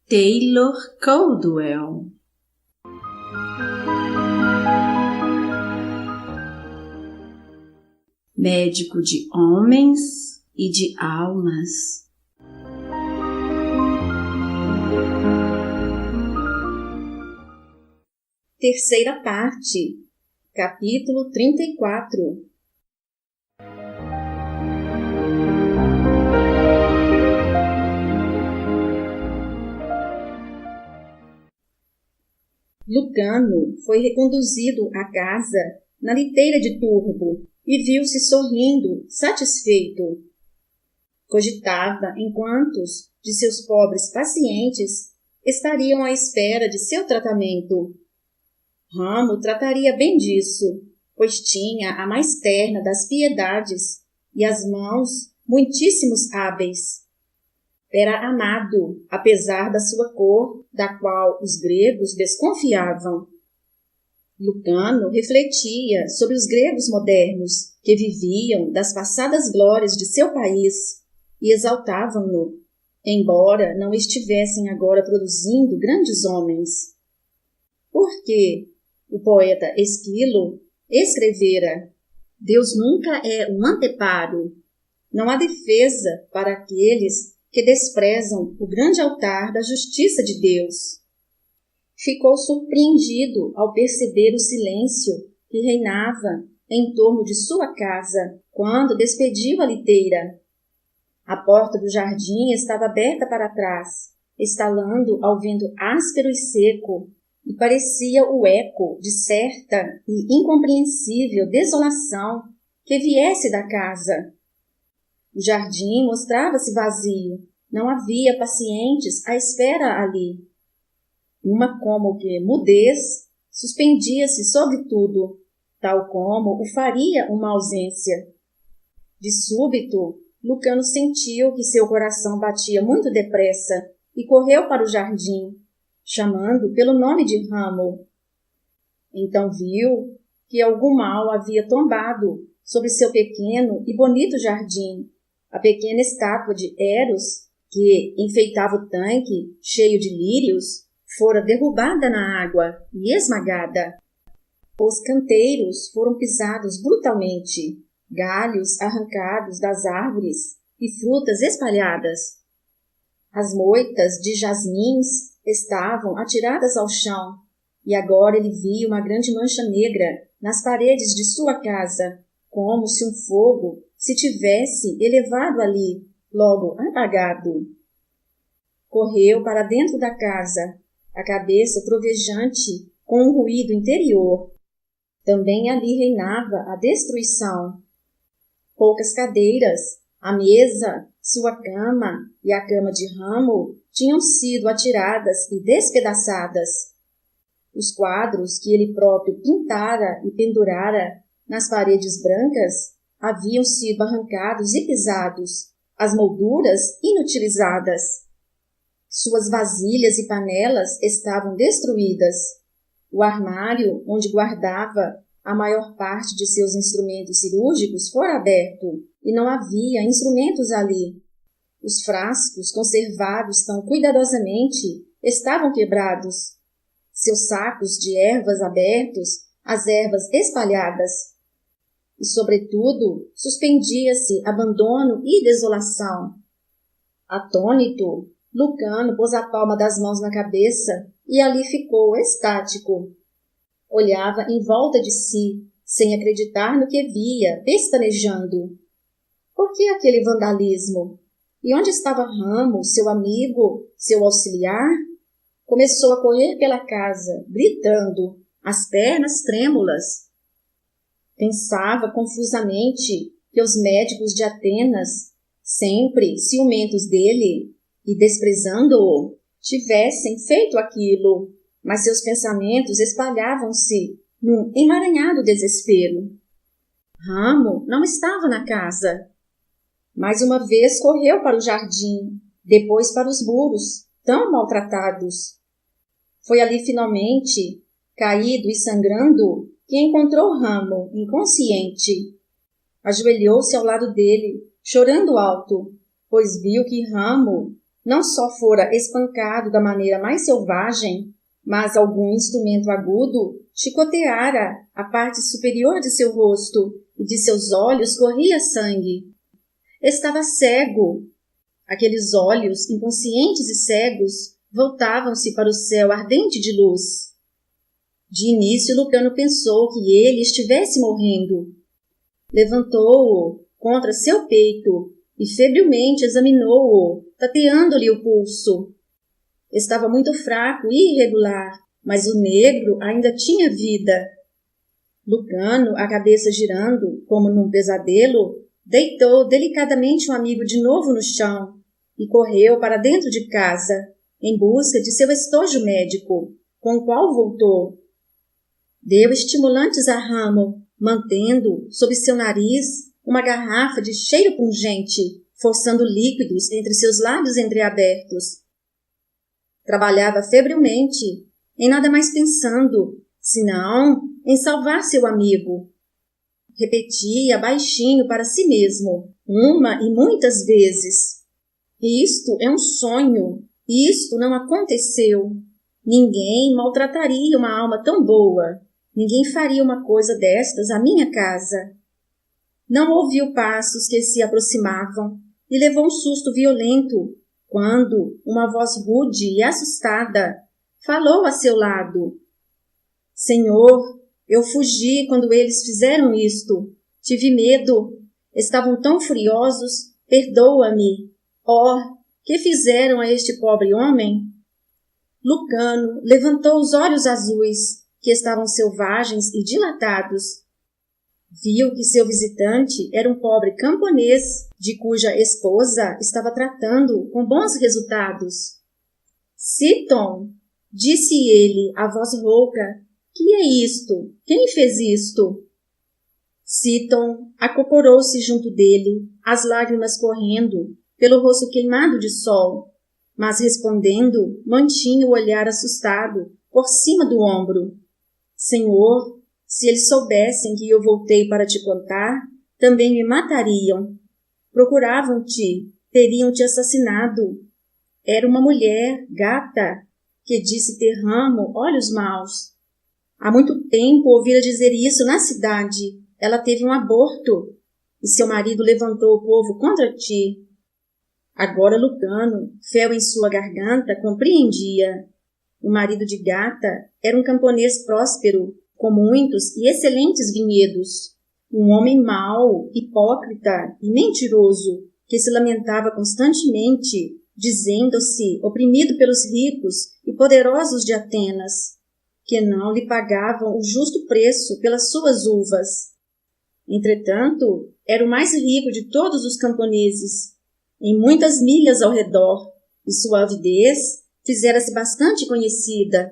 Taylor Caldwell. Médico de homens e de almas. Terceira parte, capítulo 34. Lucano foi reconduzido à casa na liteira de Turbo e viu-se sorrindo, satisfeito. Cogitava em quantos de seus pobres pacientes estariam à espera de seu tratamento. Ramo trataria bem disso, pois tinha a mais terna das piedades e as mãos muitíssimos hábeis. Era amado, apesar da sua cor, da qual os gregos desconfiavam. Lucano refletia sobre os gregos modernos, que viviam das passadas glórias de seu país e exaltavam-no, embora não estivessem agora produzindo grandes homens. Porque o poeta Esquilo escrevera: Deus nunca é um anteparo. Não há defesa para aqueles que desprezam o grande altar da justiça de Deus. Ficou surpreendido ao perceber o silêncio que reinava em torno de sua casa quando despediu a liteira. A porta do jardim estava aberta para trás, estalando ao vento áspero e seco, e parecia o eco de certa e incompreensível desolação que viesse da casa. O jardim mostrava-se vazio, não havia pacientes à espera ali. Uma como que mudez suspendia-se sobre tudo, tal como o faria uma ausência. De súbito, Lucano sentiu que seu coração batia muito depressa e correu para o jardim, chamando pelo nome de Ramo. Então viu que algum mal havia tombado sobre seu pequeno e bonito jardim. A pequena estátua de Eros, que enfeitava o tanque cheio de lírios, fora derrubada na água e esmagada. Os canteiros foram pisados brutalmente, galhos arrancados das árvores e frutas espalhadas. As moitas de jasmins estavam atiradas ao chão, e agora ele via uma grande mancha negra nas paredes de sua casa, como se um fogo se tivesse elevado ali, logo apagado. Correu para dentro da casa, a cabeça trovejante com um ruído interior. Também ali reinava a destruição. Poucas cadeiras, a mesa, sua cama e a cama de Ramo tinham sido atiradas e despedaçadas. Os quadros que ele próprio pintara e pendurara nas paredes brancas haviam sido arrancados e pisados, as molduras inutilizadas. Suas vasilhas e panelas estavam destruídas. O armário, onde guardava a maior parte de seus instrumentos cirúrgicos, fora aberto, e não havia instrumentos ali. Os frascos, conservados tão cuidadosamente, estavam quebrados. Seus sacos de ervas abertos, as ervas espalhadas. E, sobretudo, suspendia-se abandono e desolação. Atônito, Lucano pôs a palma das mãos na cabeça e ali ficou estático. Olhava em volta de si, sem acreditar no que via, pestanejando. Por que aquele vandalismo? E onde estava Ramo, seu amigo, seu auxiliar? Começou a correr pela casa, gritando, as pernas trêmulas. Pensava confusamente que os médicos de Atenas, sempre ciumentos dele e desprezando-o, tivessem feito aquilo, mas seus pensamentos espalhavam-se num emaranhado desespero. Ramo não estava na casa. Mais uma vez correu para o jardim, depois para os muros, tão maltratados. Foi ali finalmente, caído e sangrando, que encontrou Ramo, inconsciente. Ajoelhou-se ao lado dele, chorando alto, pois viu que Ramo não só fora espancado da maneira mais selvagem, mas algum instrumento agudo chicoteara a parte superior de seu rosto e de seus olhos corria sangue. Estava cego. Aqueles olhos, inconscientes e cegos, voltavam-se para o céu ardente de luz. De início, Lucano pensou que ele estivesse morrendo. Levantou-o contra seu peito e febrilmente examinou-o, tateando-lhe o pulso. Estava muito fraco e irregular, mas o negro ainda tinha vida. Lucano, a cabeça girando, como num pesadelo, deitou delicadamente o amigo de novo no chão e correu para dentro de casa, em busca de seu estojo médico, com o qual voltou. Deu estimulantes a Ramo, mantendo, sob seu nariz, uma garrafa de cheiro pungente, forçando líquidos entre seus lábios entreabertos. Trabalhava febrilmente, em nada mais pensando, senão em salvar seu amigo. Repetia baixinho para si mesmo, uma e muitas vezes: isto é um sonho, isto não aconteceu. Ninguém maltrataria uma alma tão boa. Ninguém faria uma coisa destas à minha casa. Não ouviu passos que se aproximavam e levou um susto violento quando uma voz rude e assustada falou a seu lado. Senhor, eu fugi quando eles fizeram isto. Tive medo. Estavam tão furiosos. Perdoa-me. Oh, que fizeram a este pobre homem? Lucano levantou os olhos azuis, que estavam selvagens e dilatados. Viu que seu visitante era um pobre camponês, de cuja esposa estava tratando com bons resultados. Seaton, disse ele, a voz rouca, que é isto? Quem fez isto? Seaton acocorou-se junto dele, as lágrimas correndo pelo rosto queimado de sol, mas respondendo, mantinha o olhar assustado por cima do ombro. Senhor, se eles soubessem que eu voltei para te contar, também me matariam. Procuravam-te, teriam-te assassinado. Era uma mulher, gata, que disse ter Ramo olhos maus. Há muito tempo ouvira dizer isso na cidade. Ela teve um aborto, e seu marido levantou o povo contra ti. Agora Lucano, fel em sua garganta, compreendia. O marido de Gata era um camponês próspero, com muitos e excelentes vinhedos. Um homem mau, hipócrita e mentiroso, que se lamentava constantemente, dizendo-se oprimido pelos ricos e poderosos de Atenas, que não lhe pagavam o justo preço pelas suas uvas. Entretanto, era o mais rico de todos os camponeses, em muitas milhas ao redor, e sua avidez fizera-se bastante conhecida.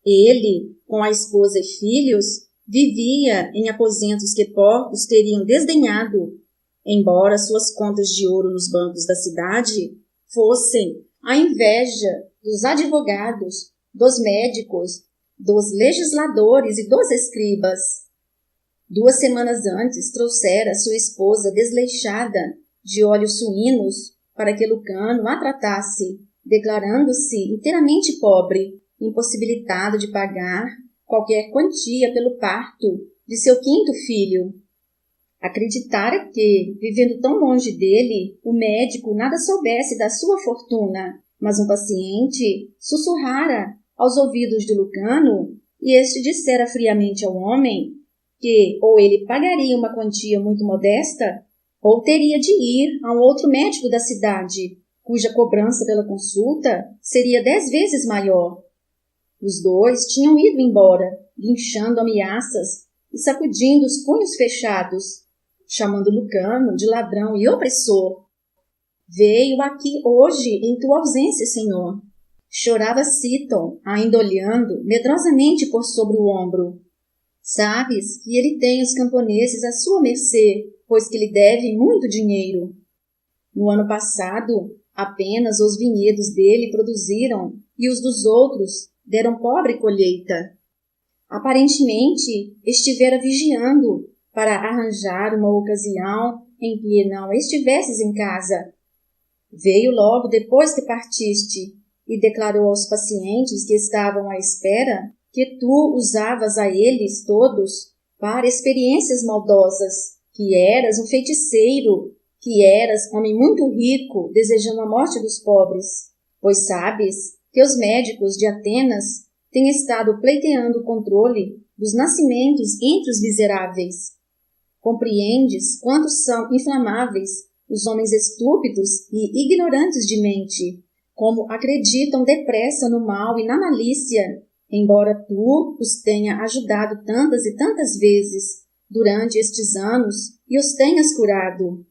Ele, com a esposa e filhos, vivia em aposentos que porcos teriam desdenhado, embora suas contas de ouro nos bancos da cidade fossem a inveja dos advogados, dos médicos, dos legisladores e dos escribas. 2 semanas antes trouxera sua esposa desleixada de olhos suínos para que Lucano a tratasse, declarando-se inteiramente pobre, impossibilitado de pagar qualquer quantia pelo parto de seu 5º filho. Acreditara que, vivendo tão longe dele, o médico nada soubesse da sua fortuna, mas um paciente sussurrara aos ouvidos de Lucano e este dissera friamente ao homem que ou ele pagaria uma quantia muito modesta ou teria de ir a um outro médico da cidade, cuja cobrança pela consulta seria 10 vezes maior. Os dois tinham ido embora, guinchando ameaças e sacudindo os punhos fechados, chamando Lucano de ladrão e opressor. Veio aqui hoje em tua ausência, senhor. Chorava Seaton, ainda olhando medrosamente por sobre o ombro. Sabes que ele tem os camponeses à sua mercê, pois que lhe devem muito dinheiro. No ano passado, apenas os vinhedos dele produziram e os dos outros deram pobre colheita. Aparentemente, estivera vigiando para arranjar uma ocasião em que não estivesses em casa. Veio logo depois que partiste e declarou aos pacientes que estavam à espera que tu usavas a eles todos para experiências maldosas, que eras um feiticeiro, que eras homem muito rico, desejando a morte dos pobres, pois sabes que os médicos de Atenas têm estado pleiteando o controle dos nascimentos entre os miseráveis. Compreendes quanto são inflamáveis os homens estúpidos e ignorantes de mente, como acreditam depressa no mal e na malícia, embora tu os tenha ajudado tantas e tantas vezes durante estes anos e os tenhas curado.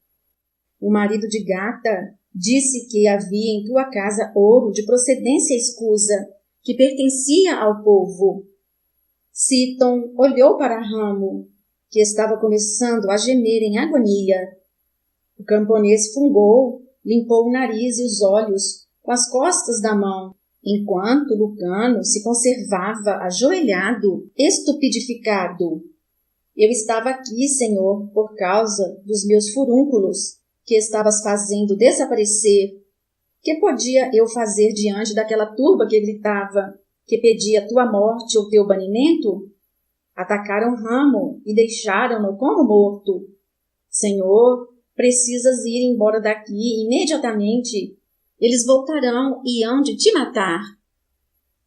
O marido de Gata disse que havia em tua casa ouro de procedência escusa, que pertencia ao povo. Cíton olhou para Ramo, que estava começando a gemer em agonia. O camponês fungou, limpou o nariz e os olhos com as costas da mão, enquanto Lucano se conservava ajoelhado, estupidificado. Eu estava aqui, senhor, por causa dos meus furúnculos, que estavas fazendo desaparecer. Que podia eu fazer diante daquela turba que gritava, que pedia tua morte ou teu banimento? Atacaram Ramo e deixaram-no como morto. Senhor, precisas ir embora daqui imediatamente. Eles voltarão e hão de te matar.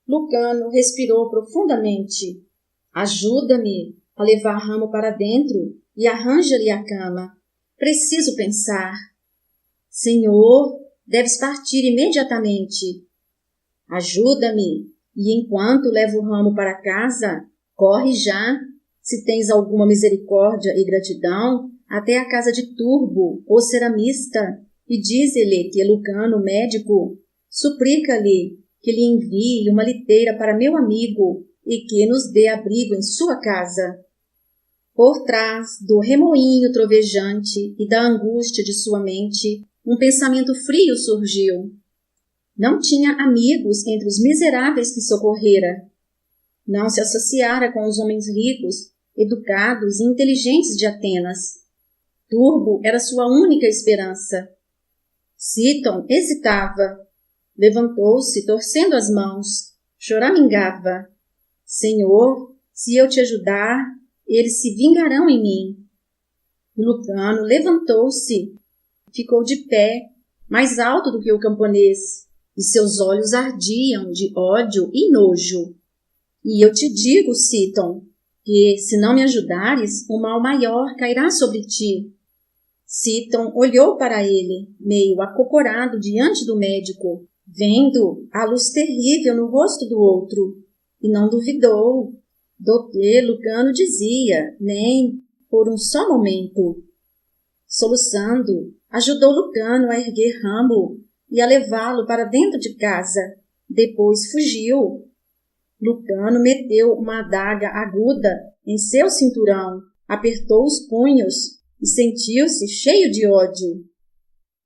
Lucano respirou profundamente. Ajuda-me a levar Ramo para dentro e arranja-lhe a cama. Preciso pensar. Senhor, deves partir imediatamente. Ajuda-me, e enquanto levo o Ramo para casa, corre já, se tens alguma misericórdia e gratidão, até a casa de Turbo, o ceramista, e dize-lhe que Lucano, médico, suplica-lhe que lhe envie uma liteira para meu amigo e que nos dê abrigo em sua casa. Por trás do remoinho trovejante e da angústia de sua mente, um pensamento frio surgiu. Não tinha amigos entre os miseráveis que socorrera. Não se associara com os homens ricos, educados e inteligentes de Atenas. Turbo era sua única esperança. Cíton hesitava. Levantou-se, torcendo as mãos. Choramingava. Senhor, se eu te ajudar, eles se vingarão em mim. Lucano levantou-se. Ficou de pé, mais alto do que o camponês, e seus olhos ardiam de ódio e nojo. E eu te digo, Cíton, que se não me ajudares, o mal maior cairá sobre ti. Cíton olhou para ele, meio acocorado diante do médico, vendo a luz terrível no rosto do outro, e não duvidou do que Lucano dizia, nem por um só momento. Soluçando, ajudou Lucano a erguer Ramo e a levá-lo para dentro de casa. Depois fugiu. Lucano meteu uma adaga aguda em seu cinturão, apertou os punhos e sentiu-se cheio de ódio.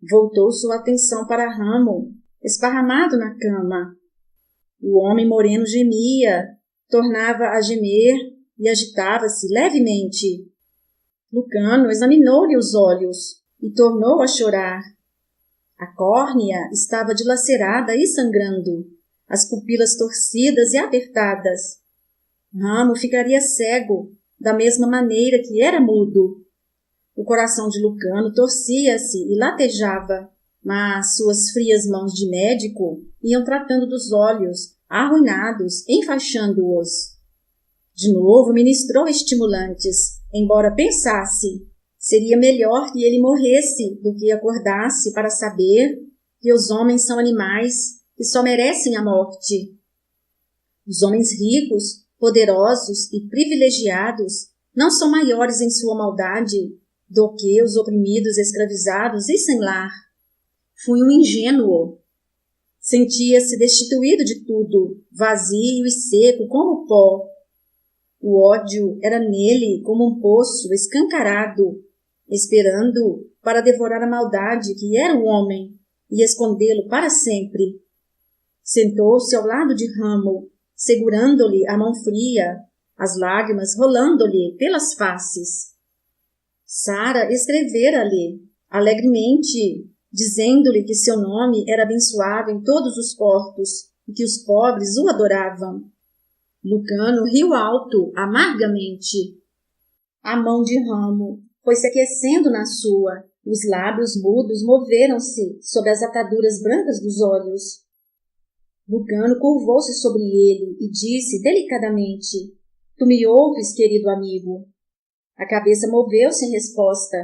Voltou sua atenção para Ramo, esparramado na cama. O homem moreno gemia, tornava a gemer e agitava-se levemente. Lucano examinou-lhe os olhos e tornou a chorar. A córnea estava dilacerada e sangrando, as pupilas torcidas e apertadas. Ramo ficaria cego, da mesma maneira que era mudo. O coração de Lucano torcia-se e latejava, mas suas frias mãos de médico iam tratando dos olhos, arruinados, enfaixando-os. De novo ministrou estimulantes, embora pensasse, seria melhor que ele morresse do que acordasse para saber que os homens são animais que só merecem a morte. Os homens ricos, poderosos e privilegiados não são maiores em sua maldade do que os oprimidos, escravizados e sem lar. Fui um ingênuo. Sentia-se destituído de tudo, vazio e seco como pó. O ódio era nele como um poço escancarado, esperando para devorar a maldade que era o homem e escondê-lo para sempre. Sentou-se ao lado de Ramo, segurando-lhe a mão fria, as lágrimas rolando-lhe pelas faces. Sara escrevera-lhe, alegremente, dizendo-lhe que seu nome era abençoado em todos os portos e que os pobres o adoravam. Lucano riu alto, amargamente. A mão de Ramo foi se aquecendo na sua, os lábios mudos moveram-se sob as ataduras brancas dos olhos. Lucano curvou-se sobre ele e disse delicadamente: Tu me ouves, querido amigo? A cabeça moveu-se em resposta.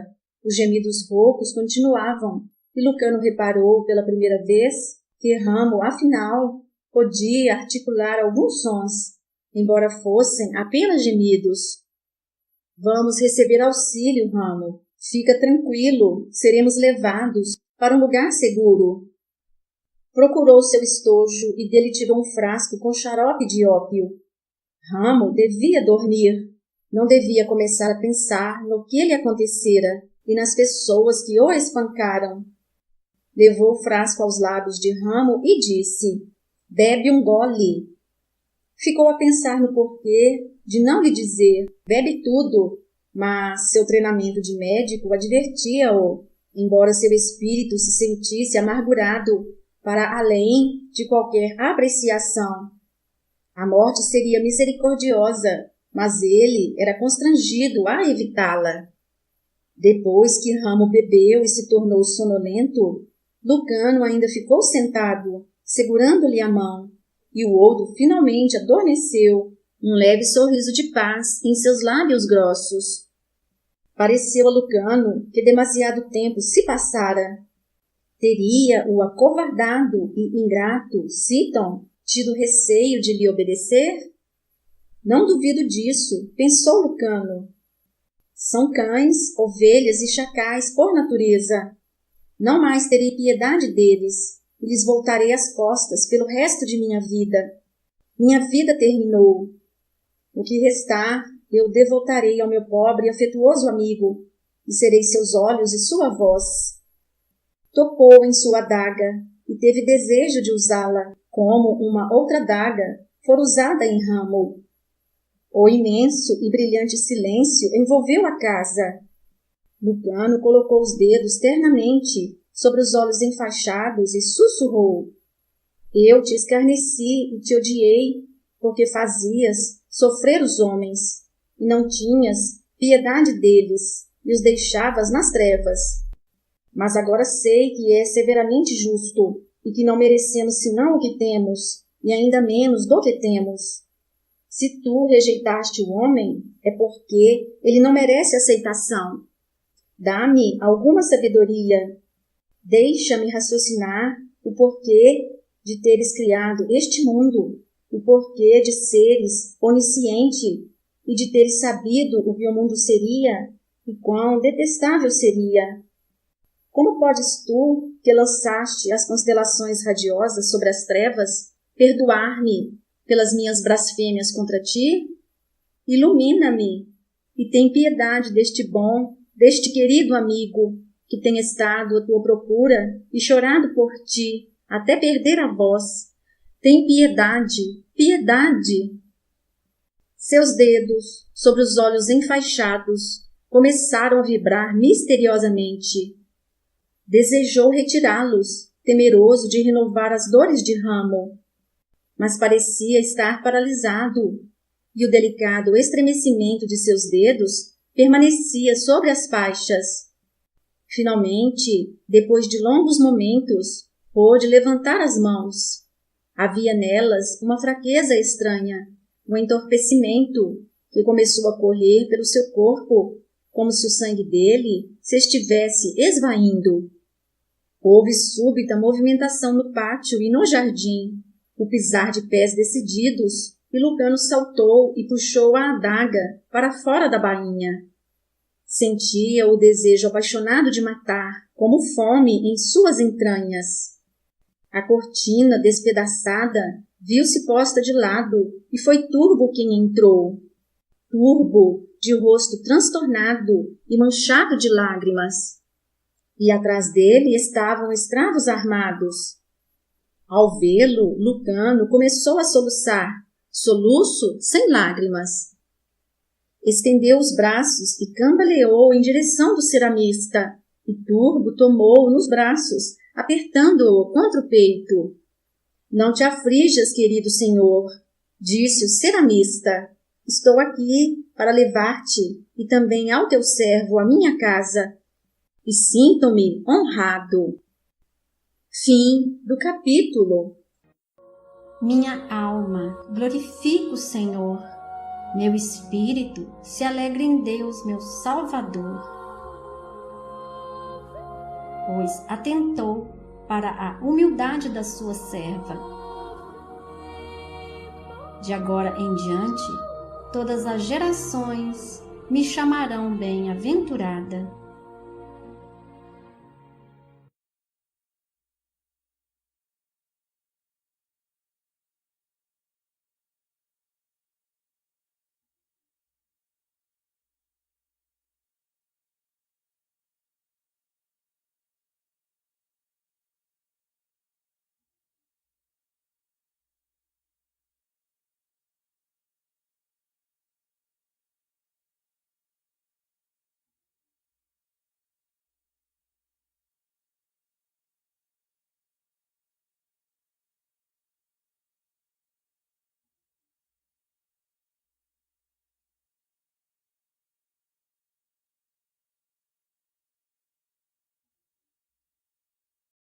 Os gemidos roucos continuavam, e Lucano reparou pela primeira vez que Ramo, afinal, podia articular alguns sons, embora fossem apenas gemidos. Vamos receber auxílio, Ramo. Fica tranquilo, seremos levados para um lugar seguro. Procurou seu estojo e dele tirou um frasco com xarope de ópio. Ramo devia dormir. Não devia começar a pensar no que lhe acontecera e nas pessoas que o espancaram. Levou o frasco aos lábios de Ramo e disse: Bebe um gole. Ficou a pensar no porquê de não lhe dizer: Bebe tudo, mas seu treinamento de médico advertia-o, embora seu espírito se sentisse amargurado para além de qualquer apreciação. A morte seria misericordiosa, mas ele era constrangido a evitá-la. Depois que Ramo bebeu e se tornou sonolento, Lucano ainda ficou sentado, segurando-lhe a mão, e o outro finalmente adormeceu, um leve sorriso de paz em seus lábios grossos. Pareceu a Lucano que demasiado tempo se passara. Teria o acovardado e ingrato Citon tido receio de lhe obedecer? Não duvido disso, pensou Lucano. São cães, ovelhas e chacais por natureza. Não mais terei piedade deles, e lhes voltarei as costas pelo resto de minha vida. Minha vida terminou. O que restar, eu devoltarei ao meu pobre e afetuoso amigo, e serei seus olhos e sua voz. Tocou em sua adaga, e teve desejo de usá-la, como uma outra adaga for usada em Ramo. O imenso e brilhante silêncio envolveu a casa. Lucano colocou os dedos ternamente sobre os olhos enfaixados e sussurrou: Eu te escarneci e te odiei, porque fazias sofrer os homens, e não tinhas piedade deles, e os deixavas nas trevas. Mas agora sei que és severamente justo, e que não merecemos senão o que temos, e ainda menos do que temos. Se tu rejeitaste o homem, é porque ele não merece aceitação. Dá-me alguma sabedoria. Deixa-me raciocinar o porquê de teres criado este mundo, o porquê de seres onisciente e de teres sabido o que o mundo seria e quão detestável seria. Como podes tu, que lançaste as constelações radiosas sobre as trevas, perdoar-me pelas minhas blasfêmias contra ti? Ilumina-me e tem piedade deste bom, deste querido amigo, que tem estado à tua procura e chorado por ti, até perder a voz. Tem piedade, piedade! Seus dedos, sobre os olhos enfaixados, começaram a vibrar misteriosamente. Desejou retirá-los, temeroso de renovar as dores de Ramo, mas parecia estar paralisado, e o delicado estremecimento de seus dedos permanecia sobre as faixas. Finalmente, depois de longos momentos, pôde levantar as mãos. Havia nelas uma fraqueza estranha, um entorpecimento que começou a correr pelo seu corpo, como se o sangue dele se estivesse esvaindo. Houve súbita movimentação no pátio e no jardim, o pisar de pés decididos, e Lucano saltou e puxou a adaga para fora da bainha. Sentia o desejo apaixonado de matar, como fome em suas entranhas. A cortina despedaçada viu-se posta de lado e foi Turbo quem entrou. Turbo, de rosto transtornado e manchado de lágrimas. E atrás dele estavam escravos armados. Ao vê-lo, Lucano começou a soluçar, soluço sem lágrimas. Estendeu os braços e cambaleou em direção do ceramista, E Turbo tomou-o nos braços, apertando-o contra o peito. Não te aflijas, querido senhor, disse o ceramista. Estou aqui para levar-te e também ao teu servo à minha casa, e sinto-me honrado. Fim do capítulo. Minha alma glorifica o Senhor. Meu espírito se alegra em Deus, meu Salvador, pois atentou para a humildade da sua serva. De agora em diante, todas as gerações me chamarão bem-aventurada.